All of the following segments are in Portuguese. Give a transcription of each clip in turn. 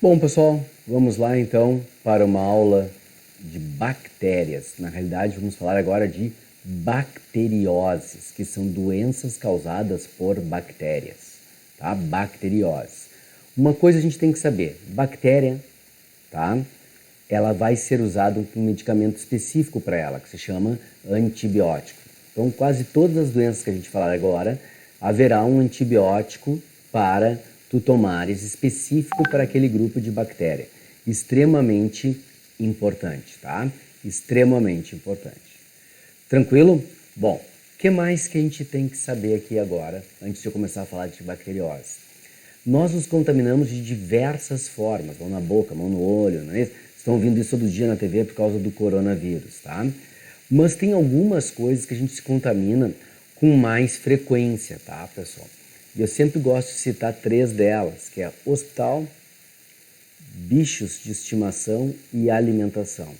Bom, pessoal, vamos lá então para uma aula de bactérias. Na realidade, vamos falar agora de bacterioses, que são doenças causadas por bactérias, tá? Bacteriose. Uma coisa a gente tem que saber, bactéria, tá? Ela vai ser usada um medicamento específico para ela, que se chama antibiótico. Então, quase todas as doenças que a gente falar agora, haverá um antibiótico para tu tomares específico para aquele grupo de bactéria. Extremamente importante, tá? Extremamente importante. Tranquilo? Bom, o que mais que a gente tem que saber aqui agora, antes de eu começar a falar de bacteriose? Nós nos contaminamos de diversas formas, mão na boca, mão no olho, não é isso? Estão ouvindo isso todo dia na TV por causa do coronavírus, tá? Mas tem algumas coisas que a gente se contamina com mais frequência, tá, pessoal? E eu sempre gosto de citar 3 delas, que é hospital, bichos de estimação e alimentação.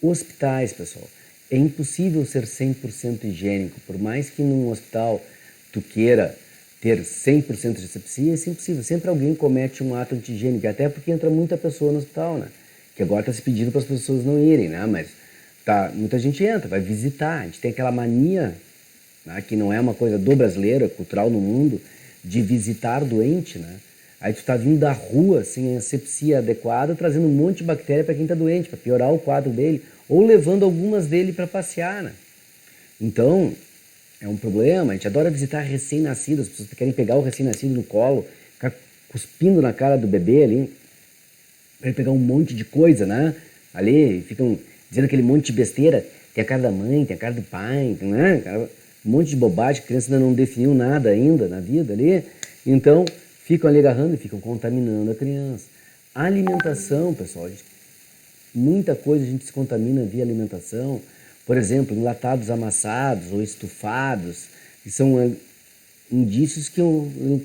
Hospitais, pessoal, é impossível ser 100% higiênico, por mais que num hospital tu queira ter 100% de asepsia, é impossível. Sempre alguém comete um ato anti-higiênico, até porque entra muita pessoa no hospital, né? Que agora está se pedindo para as pessoas não irem, né? Mas tá, muita gente entra, vai visitar. A gente tem aquela mania, né, que não é uma coisa do brasileiro, é cultural no mundo, de visitar doente, né? Aí tu tá vindo da rua sem asepsia adequada, trazendo um monte de bactéria para quem está doente, para piorar o quadro dele, ou levando algumas dele para passear, né? Então, é um problema. A gente adora visitar recém-nascidos, as pessoas querem pegar o recém-nascido no colo, ficar cuspindo na cara do bebê ali, para pegar um monte de coisa, né? Ali, ficam dizendo aquele monte de besteira. Tem a cara da mãe, tem a cara do pai, né? Um monte de bobagem, a criança ainda não definiu nada ainda na vida ali. Então, ficam ali agarrando e ficam contaminando a criança. A alimentação, pessoal, muita coisa a gente se contamina via alimentação. Por exemplo, enlatados amassados ou estufados, que são indícios que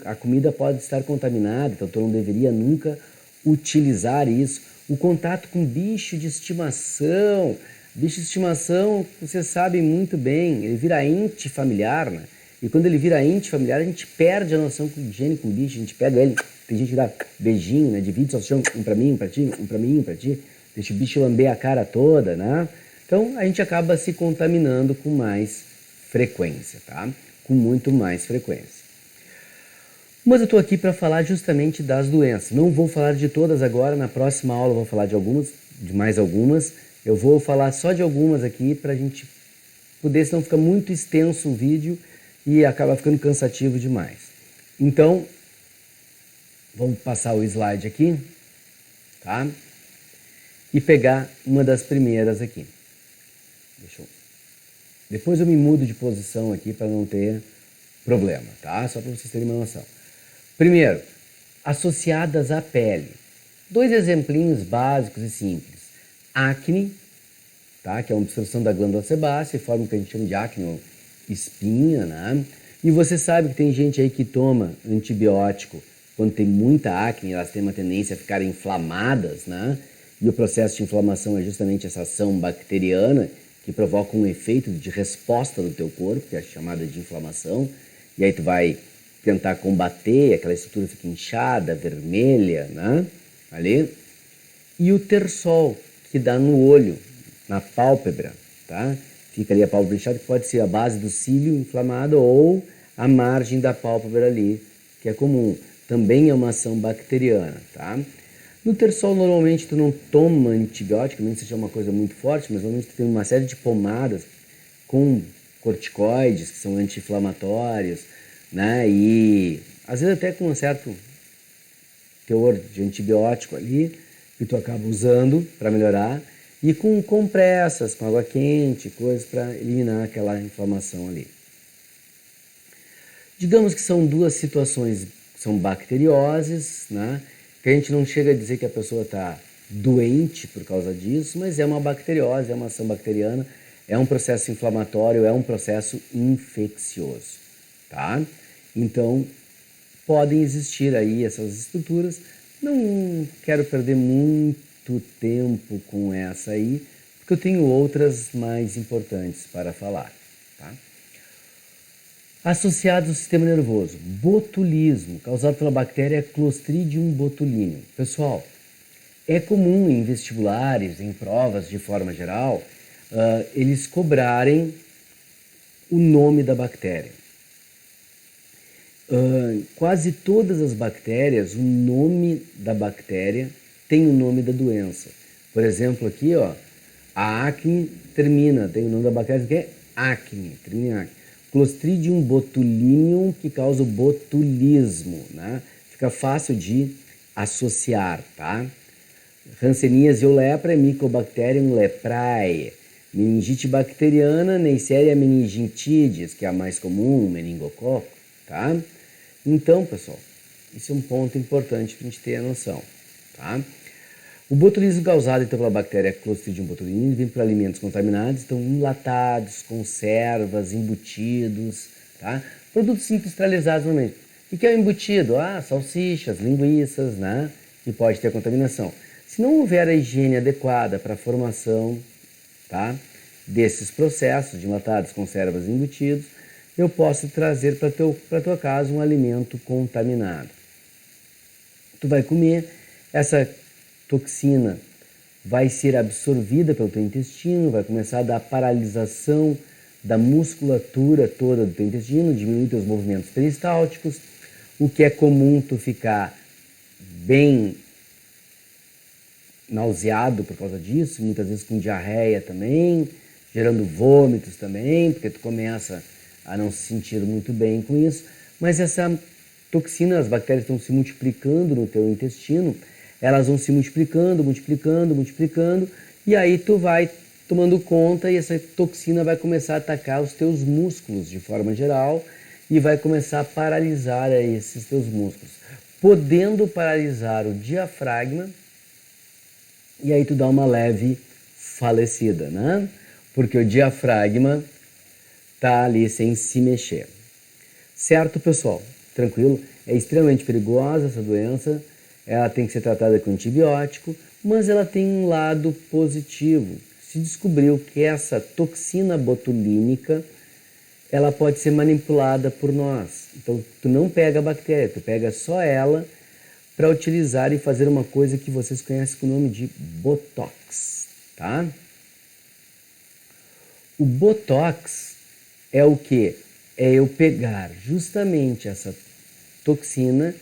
a comida pode estar contaminada, então tu não deveria nunca utilizar isso. O contato com bicho de estimação. Bicho de estimação, vocês sabem muito bem, ele vira ente familiar, né? E quando ele vira ente familiar, a gente perde a noção de higiene com o bicho, a gente pega ele, tem gente que dá beijinho, né? Divide salsichão, um pra mim, um pra ti, um pra mim, um pra ti, deixa o bicho lamber a cara toda, né? Então a gente acaba se contaminando com mais frequência, tá? Com muito mais frequência. Mas eu estou aqui para falar justamente das doenças. Não vou falar de todas agora, na próxima aula eu vou falar de algumas, de mais algumas. Eu vou falar só de algumas aqui para a gente poder, senão fica muito extenso o vídeo e acaba ficando cansativo demais. Então, vamos passar o slide aqui, tá? E pegar uma das primeiras aqui. Depois eu me mudo de posição aqui para não ter problema, tá? Só para vocês terem uma noção. Primeiro, associadas à pele. 2 exemplinhos básicos e simples. Acne, tá? Que é uma obstrução da glândula sebácea, forma o que a gente chama de acne ou espinha, né? E você sabe que tem gente aí que toma antibiótico quando tem muita acne, elas têm uma tendência a ficar inflamadas, né? E o processo de inflamação é justamente essa ação bacteriana que provoca um efeito de resposta do teu corpo, que é chamada de inflamação, e aí tu vai tentar combater, aquela estrutura fica inchada, vermelha, né? Ali. E o tersol, que dá no olho, na pálpebra, tá? Fica ali a pálpebra inchada, que pode ser a base do cílio inflamado ou a margem da pálpebra ali, que é comum. Também é uma ação bacteriana, tá? No tersol, normalmente, tu não toma antibiótico, não seja uma coisa muito forte, mas normalmente tu tem uma série de pomadas com corticoides, que são anti-inflamatórios, né? E às vezes até com um certo teor de antibiótico ali, que tu acaba usando para melhorar, e com compressas, com água quente, coisas para eliminar aquela inflamação ali. Digamos que são 2 situações, são bacterioses, né? Que a gente não chega a dizer que a pessoa está doente por causa disso, mas é uma bacteriose, é uma ação bacteriana, é um processo inflamatório, é um processo infeccioso, tá? Então, podem existir aí essas estruturas. Não quero perder muito tempo com essa aí, porque eu tenho outras mais importantes para falar, tá? Associados ao sistema nervoso, botulismo, causado pela bactéria Clostridium botulinum. Pessoal, É comum em vestibulares, em provas de forma geral, eles cobrarem o nome da bactéria. Quase todas as bactérias, o nome da bactéria tem o nome da doença. Por exemplo, aqui, ó, a acne termina, tem o nome da bactéria que é acne, termina em acne. Clostridium botulinum, que causa o botulismo, né? Fica fácil de associar, tá? Hanseníase ou lepra é Mycobacterium leprae. Meningite bacteriana, Neisseria meningitidis, que é a mais comum, meningococo, tá? Então, pessoal, esse é um ponto importante para a gente ter a noção, tá? O botulismo causado então pela bactéria Clostridium botulinum vem por alimentos contaminados, então enlatados, conservas, embutidos, tá? Produtos industrializados normalmente. O que é o embutido? Salsichas, linguiças, né? Que pode ter contaminação. Se não houver a higiene adequada para a formação, tá, desses processos de enlatados, conservas e embutidos, eu posso trazer para tua casa um alimento contaminado. Tu vai comer, essa toxina vai ser absorvida pelo teu intestino, vai começar a dar paralisação da musculatura toda do teu intestino, diminuir teus movimentos peristálticos, o que é comum tu ficar bem nauseado por causa disso, muitas vezes com diarreia também, gerando vômitos também, porque tu começa a não se sentir muito bem com isso. Mas essa toxina, as bactérias estão se multiplicando no teu intestino, elas vão se multiplicando, e aí tu vai tomando conta e essa toxina vai começar a atacar os teus músculos de forma geral e vai começar a paralisar esses teus músculos, podendo paralisar o diafragma, e aí tu dá uma leve falecida, né? Porque o diafragma tá ali sem se mexer. Certo, pessoal? Tranquilo? É extremamente perigosa essa doença, ela tem que ser tratada com antibiótico, mas ela tem um lado positivo. Se descobriu que essa toxina botulínica, ela pode ser manipulada por nós. Então, tu não pega a bactéria, tu pega só ela para utilizar e fazer uma coisa que vocês conhecem com o nome de Botox, tá? O Botox é o quê? É eu pegar justamente essa toxina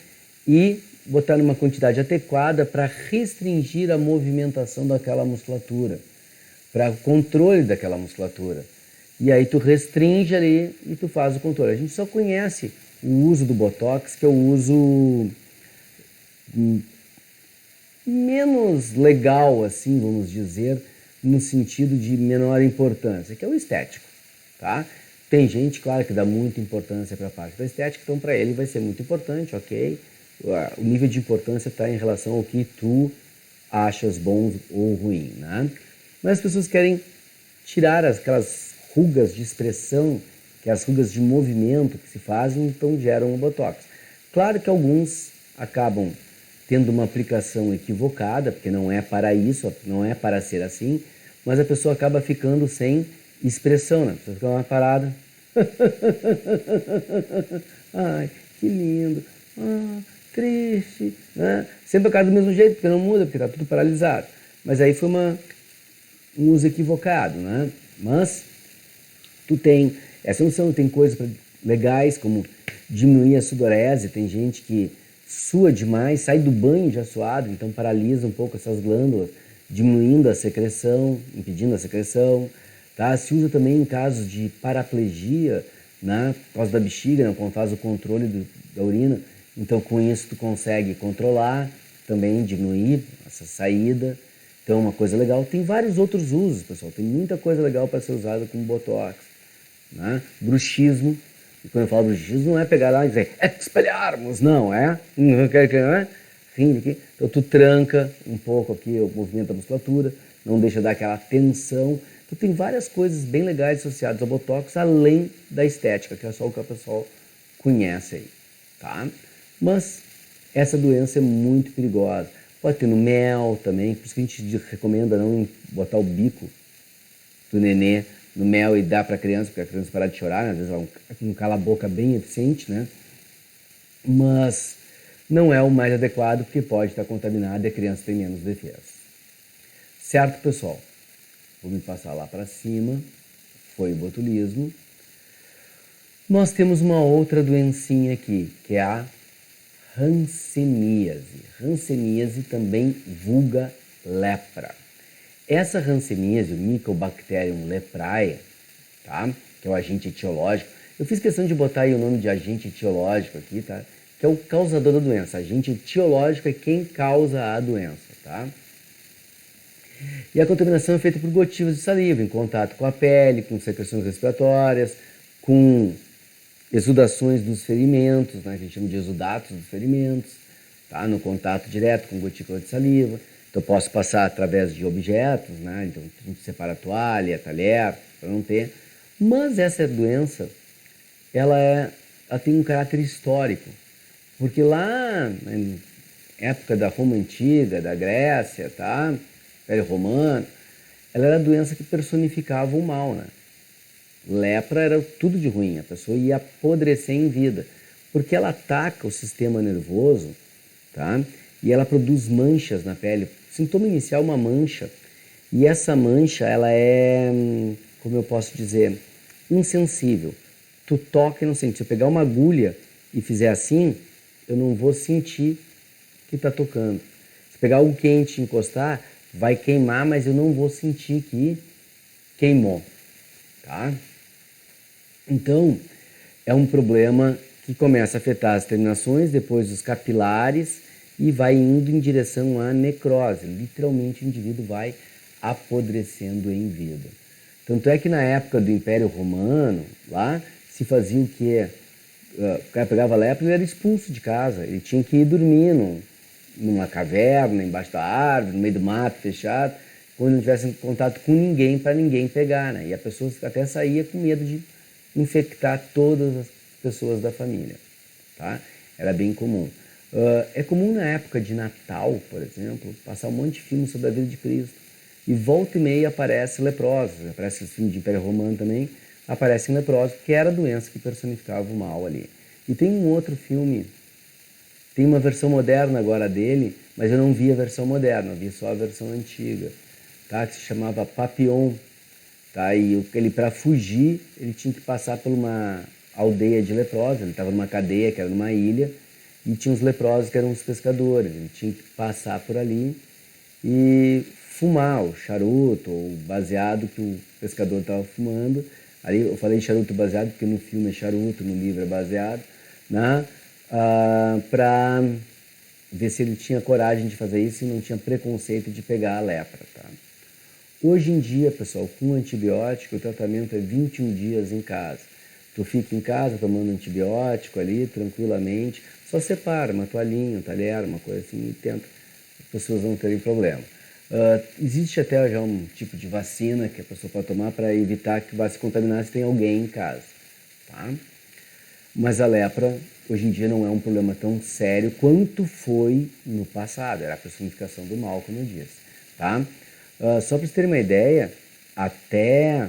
e botar numa quantidade adequada para restringir a movimentação daquela musculatura, para o controle daquela musculatura. E aí tu restringe ali e tu faz o controle. A gente só conhece o uso do Botox, que é o uso menos legal, assim, vamos dizer, no sentido de menor importância, que é o estético, tá? Tem gente, claro, que dá muita importância para a parte da estética, então para ele vai ser muito importante, ok? O nível de importância está em relação ao que tu achas bom ou ruim, né? Mas as pessoas querem tirar aquelas rugas de expressão, que é as rugas de movimento que se fazem, então geram o Botox. Claro que alguns acabam tendo uma aplicação equivocada, porque não é para isso, não é para ser assim, mas a pessoa acaba ficando sem expressão, né? A pessoa fica uma parada. Ai, que lindo. Triste, né? Sempre acaba do mesmo jeito, porque não muda, porque está tudo paralisado. Mas aí foi um uso equivocado, né? Mas tu tem essa noção, tem coisas legais, como diminuir a sudorese. Tem gente que sua demais, sai do banho já suado, então paralisa um pouco essas glândulas, diminuindo a secreção, impedindo a secreção, tá? Se usa também em casos de paraplegia, né? Por causa da bexiga, né? Quando faz o controle da urina, então com isso tu consegue controlar, também diminuir essa saída, então uma coisa legal. Tem vários outros usos, pessoal, tem muita coisa legal para ser usada como Botox, né? Bruxismo. E quando eu falo bruxismo, não é pegar lá e dizer expelharmos, não, é? Então tu tranca um pouco aqui o movimento da musculatura, não deixa dar aquela tensão. Então tem várias coisas bem legais associadas ao Botox, além da estética, que é só o que o pessoal conhece aí, tá? Mas essa doença é muito perigosa. Pode ter no mel também, por isso que a gente recomenda não botar o bico do nenê no mel e dar para a criança, porque a criança parar de chorar, né? Às vezes ela é um cala-boca bem eficiente, né? Mas não é o mais adequado porque pode estar contaminado e a criança tem menos defesa. Certo, pessoal? Vou me passar lá para cima. Foi o botulismo. Nós temos uma outra doencinha aqui, que é a hanseníase. Hanseníase também vulga lepra. Essa hanseníase, o Mycobacterium leprae, tá? Que é o agente etiológico. Eu fiz questão de botar aí o nome de agente etiológico aqui, tá? Que é o causador da doença. Agente etiológico é quem causa a doença, tá? E a contaminação é feita por gotículas de saliva, em contato com a pele, com secreções respiratórias, com exudações dos ferimentos, né, que a gente chama de exudatos dos ferimentos, tá? No contato direto com gotícula de saliva. Então, eu posso passar através de objetos, né? Então, a gente separa a toalha, talher, para não ter. Mas essa doença, ela tem um caráter histórico, porque lá na época da Roma Antiga, da Grécia, tá? Império Romano, ela era a doença que personificava o mal, né? Lepra era tudo de ruim, a pessoa ia apodrecer em vida, porque ela ataca o sistema nervoso, tá? E ela produz manchas na pele. O sintoma inicial é uma mancha, e essa mancha, ela é, como eu posso dizer, insensível. Tu toca e não sente. Se eu pegar uma agulha e fizer assim, eu não vou sentir que está tocando. Se pegar algo quente e encostar, vai queimar, mas eu não vou sentir que queimou, tá? Então, é um problema que começa a afetar as terminações, depois os capilares e vai indo em direção à necrose. Literalmente o indivíduo vai apodrecendo em vida. Tanto é que na época do Império Romano, lá, se fazia o quê? O cara pegava lepra e ele era expulso de casa. Ele tinha que ir dormir numa caverna, embaixo da árvore, no meio do mato fechado, quando não tivesse contato com ninguém para ninguém pegar, né? E a pessoa até saía com medo de infectar todas as pessoas da família, tá? Era bem comum. É comum na época de Natal, por exemplo, passar um monte de filme sobre a vida de Cristo. E volta e meia aparece leprosos, aparece esse filme de Império Romano também, aparecem leprosos, que era a doença que personificava o mal ali. E tem um outro filme, tem uma versão moderna agora dele, mas eu não vi a versão moderna, eu vi só a versão antiga, tá? Que se chamava Papillon. Tá? E ele, para fugir, ele tinha que passar por uma aldeia de leprosos. Ele estava numa cadeia, que era numa ilha, e tinha os leprosos que eram os pescadores. Ele tinha que passar por ali e fumar o charuto ou o baseado que o pescador estava fumando. Ali eu falei charuto baseado porque no filme é charuto, no livro é baseado, né? Para ver se ele tinha coragem de fazer isso e não tinha preconceito de pegar a lepra, tá? Hoje em dia, pessoal, com antibiótico, o tratamento é 21 dias em casa. Tu fica em casa tomando antibiótico ali, tranquilamente, só separa uma toalhinha, um talher, uma coisa assim, e tenta as pessoas não terem problema. Existe até já um tipo de vacina que a pessoa pode tomar para evitar que vá se contaminar se tem alguém em casa, tá? Mas a lepra, hoje em dia, não é um problema tão sério quanto foi no passado. Era a personificação do mal, como eu disse, tá? Só para vocês terem uma ideia, até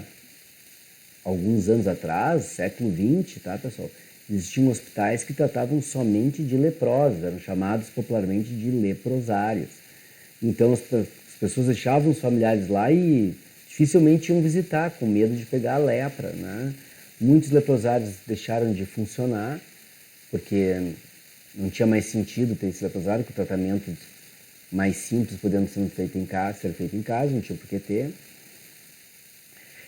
alguns anos atrás, século XX, tá, pessoal? Existiam hospitais que tratavam somente de leprosos, eram chamados popularmente de leprosários. Então as pessoas deixavam os familiares lá e dificilmente iam visitar, com medo de pegar a lepra, né? Muitos leprosários deixaram de funcionar, porque não tinha mais sentido ter esse leprosário, que o tratamento mais simples podendo ser feito em casa, não tinha por que ter.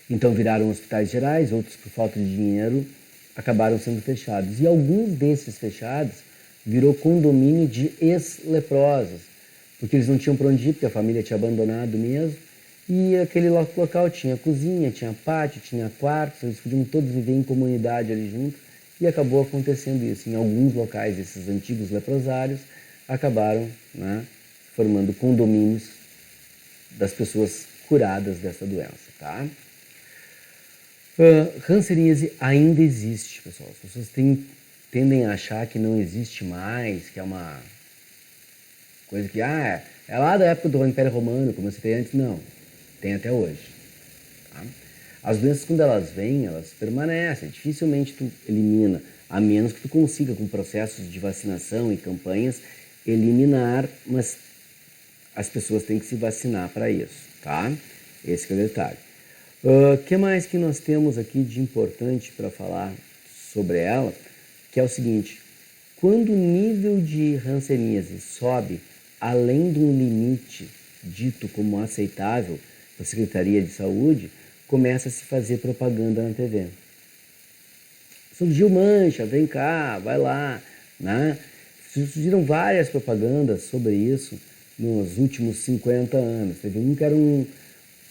Então viraram hospitais gerais, outros por falta de dinheiro acabaram sendo fechados. E alguns desses fechados virou condomínio de ex-leprosos, porque eles não tinham para onde ir, porque a família tinha abandonado mesmo. E aquele local tinha cozinha, tinha pátio, tinha quartos, eles podiam todos viver em comunidade ali junto. E acabou acontecendo isso. Em alguns locais, esses antigos leprosários acabaram, né, formando condomínios das pessoas curadas dessa doença, tá? Hanseníase ainda existe, pessoal. As pessoas tendem a achar que não existe mais, que é uma coisa que, é lá da época do Império Romano, como eu citei antes. Não, tem até hoje. Tá? As doenças, quando elas vêm, elas permanecem. Dificilmente tu elimina. a menos que tu consiga, com processos de vacinação e campanhas, eliminar, mas as pessoas têm que se vacinar para isso, tá? Esse que é o detalhe. O que mais que nós temos aqui de importante para falar sobre ela? Que é o seguinte, quando o nível de hanseníase sobe além de um limite dito como aceitável da Secretaria de Saúde, começa a se fazer propaganda na TV. Surgiu mancha, vem cá, vai lá, né? Surgiram várias propagandas sobre isso nos últimos 50 anos. Teve um que era um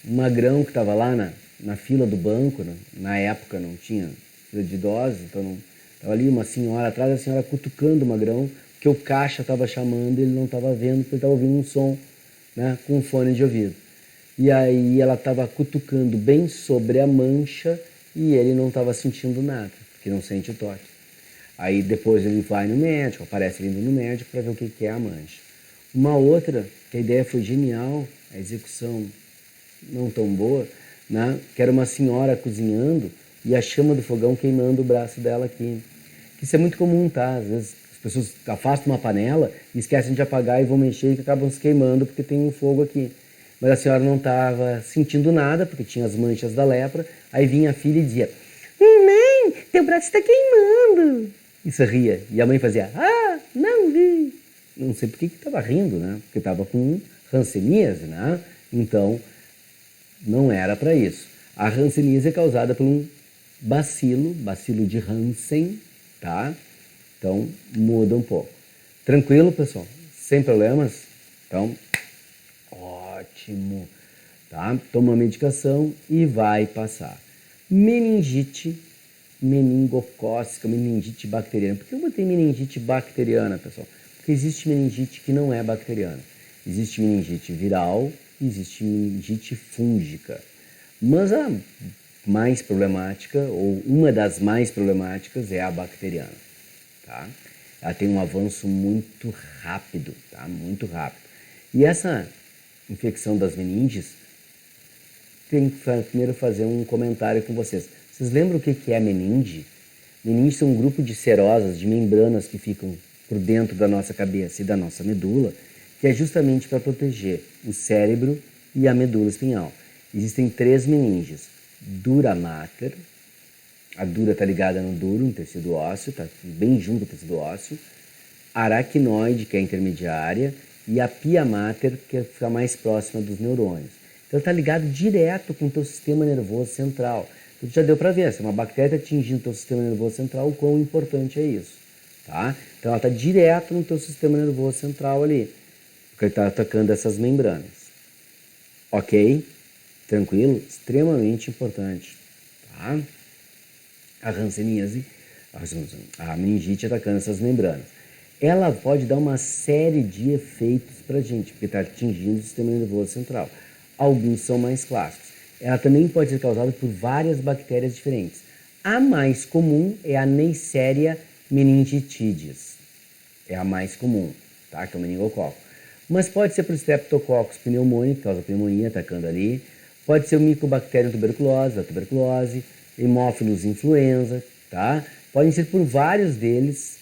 magrão que estava lá na fila do banco, né? Na época não tinha fila de idosos, então não, estava ali uma senhora atrás, a senhora cutucando o magrão, que o caixa estava chamando e ele não estava vendo, porque ele estava ouvindo um som, né, com um fone de ouvido. E aí ela estava cutucando bem sobre a mancha e ele não estava sentindo nada, porque não sente o toque. Aí depois ele vai no médico, aparece vindo no médico para ver o que é a mancha. Uma outra, que a ideia foi genial, a execução não tão boa, né, que era uma senhora cozinhando e a chama do fogão queimando o braço dela aqui. Isso é muito comum, tá? Às vezes as pessoas afastam uma panela e esquecem de apagar e vão mexer e acabam se queimando porque tem um fogo aqui. Mas a senhora não estava sentindo nada, porque tinha as manchas da lepra. Aí vinha a filha e dizia, mãe, teu braço está queimando. E sorria. E a mãe fazia, não vi. Não sei por que estava rindo, né? Porque estava com hanseníase, né? Então, não era para isso. A hanseníase é causada por um bacilo de Hansen, tá? Então, muda um pouco. Tranquilo, pessoal? Sem problemas? Então, ótimo, tá? Toma a medicação e vai passar. Meningite meningocócica, meningite bacteriana. Por que eu botei meningite bacteriana, pessoal? Porque existe meningite que não é bacteriana. Existe meningite viral e existe meningite fúngica. Mas a mais problemática, ou uma das mais problemáticas, é a bacteriana, tá? Ela tem um avanço muito rápido, tá? Muito rápido. E essa infecção das meninges, tem que primeiro fazer um comentário com vocês. Vocês lembram o que é meninge? Meninges são um grupo de serosas, de membranas que ficam por dentro da nossa cabeça e da nossa medula, que é justamente para proteger o cérebro e a medula espinhal. Existem 3 meninges. Dura mater, a dura está ligada no duro, no tecido ósseo, está bem junto ao tecido ósseo. Aracnoide, que é a intermediária, e a pia mater, que fica mais próxima dos neurônios. Então está ligado direto com o teu sistema nervoso central. Então já deu para ver, se uma bactéria está atingindo o teu sistema nervoso central, o quão importante é isso. Tá? Então ela está direto no teu sistema nervoso central ali, porque ele está atacando essas membranas. Ok? Tranquilo? Extremamente importante. Tá? A hanseníase, a meningite atacando essas membranas. Ela pode dar uma série de efeitos para a gente, porque está atingindo o sistema nervoso central. Alguns são mais clássicos. Ela também pode ser causada por várias bactérias diferentes. A mais comum é a Neisseria meningitidis. É a mais comum, tá? Que é o meningococo. Mas pode ser por Streptococcus pneumoniae, que causa pneumonia, atacando ali. Pode ser o Mycobacterium tuberculose, a tuberculose, Haemophilus influenza, tá? Podem ser por vários deles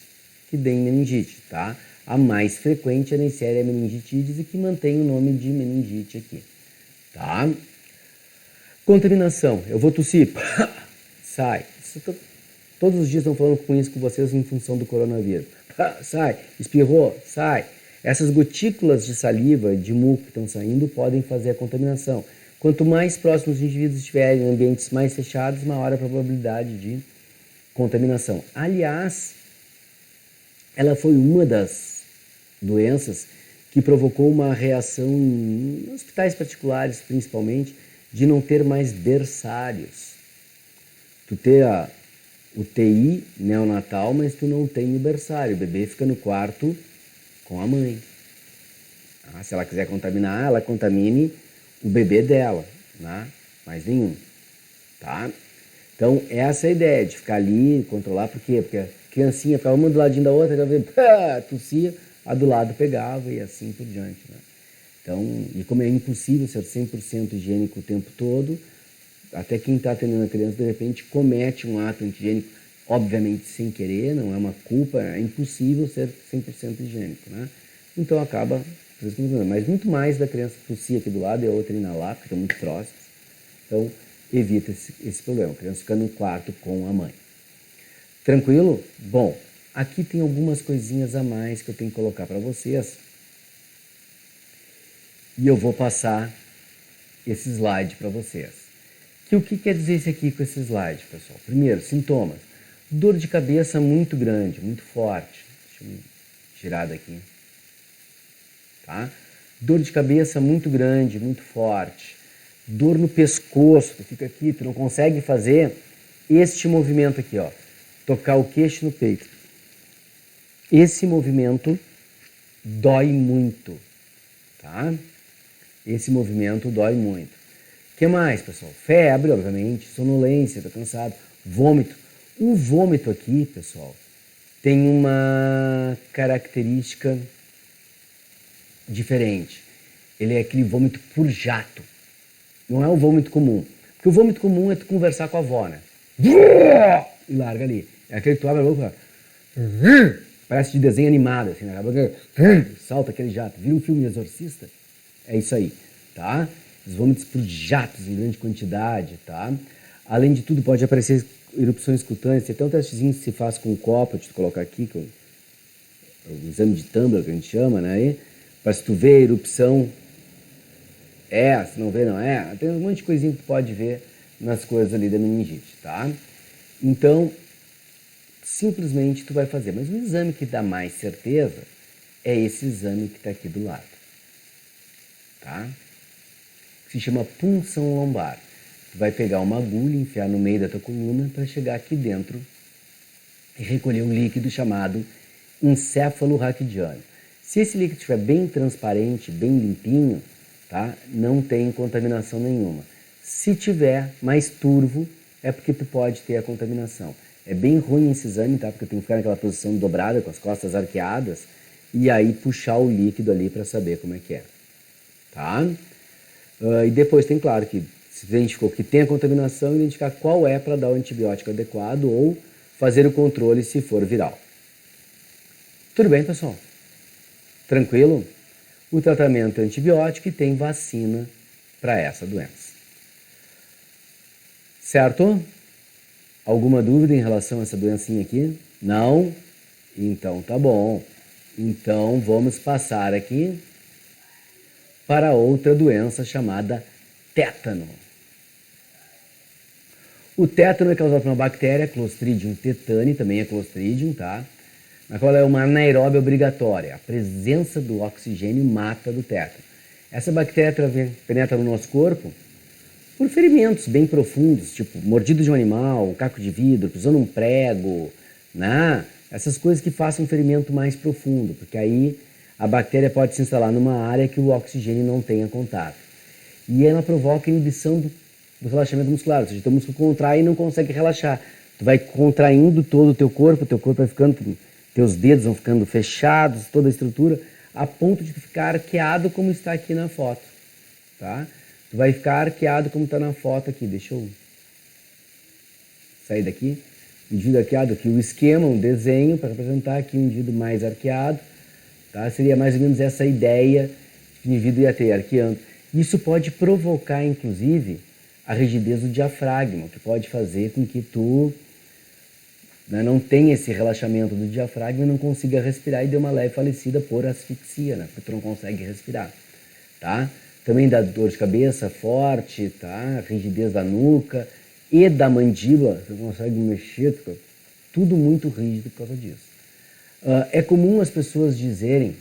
que deem meningite, tá? A mais frequente é a Neisseria meningitidis e que mantém o nome de meningite aqui, tá? Contaminação. Eu vou tossir. Sai. Todos os dias estão falando com isso com vocês em função do coronavírus. Sai. Espirrou. Sai. Essas gotículas de saliva, de muco que estão saindo, podem fazer a contaminação. Quanto mais próximos os indivíduos estiverem em ambientes mais fechados, maior a probabilidade de contaminação. Aliás, ela foi uma das doenças que provocou uma reação em hospitais particulares, principalmente, de não ter mais berçários. Tu ter a UTI neonatal, mas tu não tem o berçário. O bebê fica no quarto com a mãe. Se ela quiser contaminar, ela contamine o bebê dela, né? Mais nenhum, tá? Então, essa é a ideia de ficar ali, controlar, por quê? Porque a criancinha ficava uma do ladinho da outra, tossia, a do lado pegava e assim por diante, né? Então, e como é impossível ser 100% higiênico o tempo todo, até quem está atendendo a criança, de repente, comete um ato anti-higiênico obviamente sem querer, não é uma culpa, é impossível ser 100% higiênico, né? Então acaba, mas muito mais da criança tossir aqui do lado e a outra inalar, porque estão muito próximos. Então evita esse problema, a criança fica no quarto com a mãe. Tranquilo? Bom, aqui tem algumas coisinhas a mais que eu tenho que colocar para vocês. E eu vou passar esse slide para vocês. O que quer dizer isso aqui com esse slide, pessoal? Primeiro, sintomas. Dor de cabeça muito grande, muito forte. Deixa eu tirar daqui. Tá? Dor de cabeça muito grande, muito forte. Dor no pescoço, tu fica aqui, tu não consegue fazer este movimento aqui, ó. Tocar o queixo no peito. Esse movimento dói muito, tá? Esse movimento dói muito. O que mais, pessoal? Febre, obviamente, sonolência, tá cansado, vômito. O vômito aqui, pessoal, tem uma característica diferente. Ele é aquele vômito por jato. Não é o vômito comum. Porque o vômito comum é tu conversar com a avó, né? E larga ali. É aquele que tu abre a boca, parece de desenho animado, assim, né? Salta aquele jato. Vira um filme Exorcista? É isso aí, tá? Os vômitos por jatos em grande quantidade, tá? Além de tudo, pode aparecer erupções cutâneas. Tem até um testezinho que se faz com um copo, deixa eu colocar aqui, que o exame de Tumbler, que a gente chama, né? Para se tu ver a erupção, se não vê, não é. Tem um monte de coisinha que tu pode ver nas coisas ali da meningite, tá? Então, simplesmente tu vai fazer. Mas o exame que dá mais certeza é esse exame que está aqui do lado, tá? Que se chama punção lombar. Tu vai pegar uma agulha, enfiar no meio da tua coluna para chegar aqui dentro e recolher um líquido chamado encéfalo raquidiano. Se esse líquido estiver bem transparente, bem limpinho, tá? Não tem contaminação nenhuma. Se tiver mais turvo, é porque tu pode ter a contaminação. É bem ruim esse exame, tá? Porque tem que ficar naquela posição dobrada, com as costas arqueadas, e aí puxar o líquido ali para saber como é que é, tá? E depois tem, claro, que se identificou que tem a contaminação, identificar qual é para dar o antibiótico adequado ou fazer o controle se for viral. Tudo bem, pessoal? Tranquilo? O tratamento é antibiótico e tem vacina para essa doença. Certo? Alguma dúvida em relação a essa doencinha aqui? Não? Então tá bom. Então vamos passar aqui para outra doença chamada tétano. O tétano é causado por uma bactéria, Clostridium tetani, também é Clostridium, tá? Na qual é uma anaeróbia obrigatória. A presença do oxigênio mata do tétano. Essa bactéria penetra no nosso corpo por ferimentos bem profundos, tipo mordido de um animal, caco de vidro, pisando um prego, né? Essas coisas que façam um ferimento mais profundo, porque aí a bactéria pode se instalar numa área que o oxigênio não tenha contato. E ela provoca a inibição do relaxamento muscular, ou seja, o músculo contrai e não consegue relaxar. Tu vai contraindo todo o teu corpo vai ficando, teus dedos vão ficando fechados, toda a estrutura, a ponto de tu ficar arqueado como está aqui na foto, tá? Tu vai ficar arqueado como está na foto aqui. Deixa eu sair daqui. Indivíduo arqueado aqui, o esquema, um desenho para representar aqui um indivíduo mais arqueado. Tá? Seria mais ou menos essa ideia que o indivíduo ia ter, arqueando. Isso pode provocar, inclusive, a rigidez do diafragma, que pode fazer com que tu não tenha esse relaxamento do diafragma e não consiga respirar e dê uma leve falecida por asfixia, né? Porque tu não consegue respirar, tá? Também dá dor de cabeça forte, tá? Rigidez da nuca e da mandíbula, você não consegue mexer, fica tudo muito rígido por causa disso. É comum as pessoas dizerem,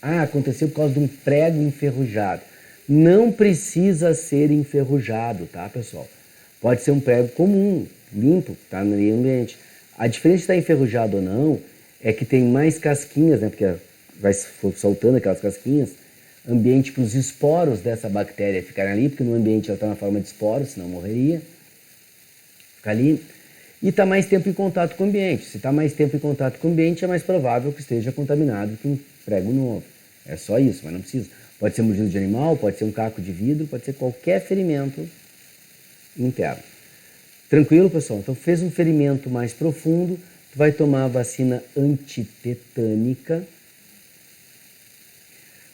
aconteceu por causa de um prego enferrujado. Não precisa ser enferrujado, tá, pessoal? Pode ser um prego comum, limpo, tá no meio ambiente. A diferença de estar enferrujado ou não é que tem mais casquinhas, né? Porque vai soltando aquelas casquinhas, ambiente para os esporos dessa bactéria ficarem ali, porque no ambiente ela está na forma de esporos, senão morreria. Fica ali. E está mais tempo em contato com o ambiente. Se está mais tempo em contato com o ambiente, é mais provável que esteja contaminado com um prego novo. É só isso, mas não precisa. Pode ser mordido de animal, pode ser um caco de vidro, pode ser qualquer ferimento interno. Tranquilo, pessoal? Então, fez um ferimento mais profundo, tu vai tomar a vacina antitetânica,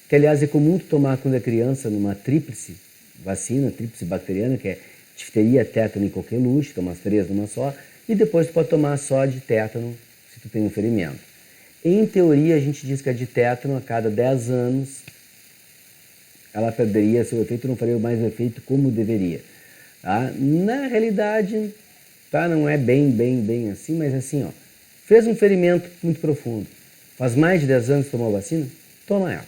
que aliás é comum tu tomar quando é criança numa tríplice vacina, tríplice bacteriana, que é difteria, tétano e coqueluche, tomar as 3 numa só, e depois tu pode tomar só de tétano, se tu tem um ferimento. Em teoria, a gente diz que a de tétano, a cada 10 anos, ela perderia seu efeito, não faria mais efeito como deveria. Tá? Na realidade, tá? Não é bem assim, mas assim, ó, fez um ferimento muito profundo, faz mais de 10 anos que tomou a vacina, toma ela.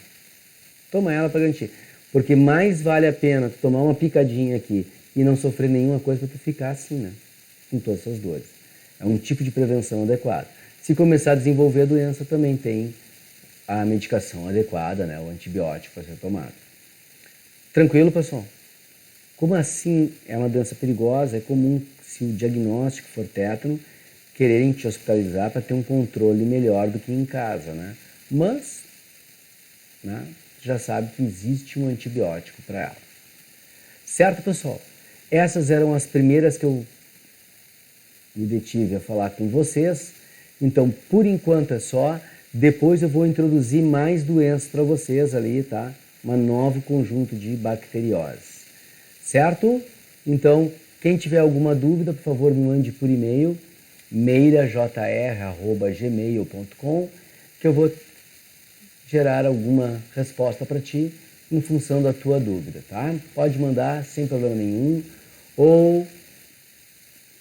Toma ela para garantir. Porque mais vale a pena tu tomar uma picadinha aqui e não sofrer nenhuma coisa para tu ficar assim, né? Com todas essas dores. É um tipo de prevenção adequada. Se começar a desenvolver a doença, também tem a medicação adequada, né? O antibiótico para ser tomado. Tranquilo, pessoal? Como assim é uma doença perigosa, é comum, se o diagnóstico for tétano, quererem te hospitalizar para ter um controle melhor do que em casa, né? Mas, né, já sabe que existe um antibiótico para ela. Certo, pessoal? Essas eram as primeiras que eu me detive a falar com vocês. Então, por enquanto é só. Depois eu vou introduzir mais doenças para vocês ali, tá? Um novo conjunto de bacterioses. Certo? Então, quem tiver alguma dúvida, por favor, me mande por e-mail, meirajr@gmail.com, que eu vou gerar alguma resposta para ti em função da tua dúvida, tá? Pode mandar sem problema nenhum, ou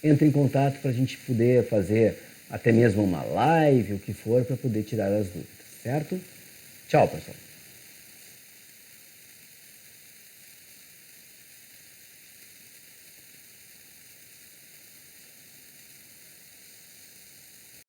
entre em contato para a gente poder fazer até mesmo uma live, o que for, para poder tirar as dúvidas, certo? Tchau, pessoal!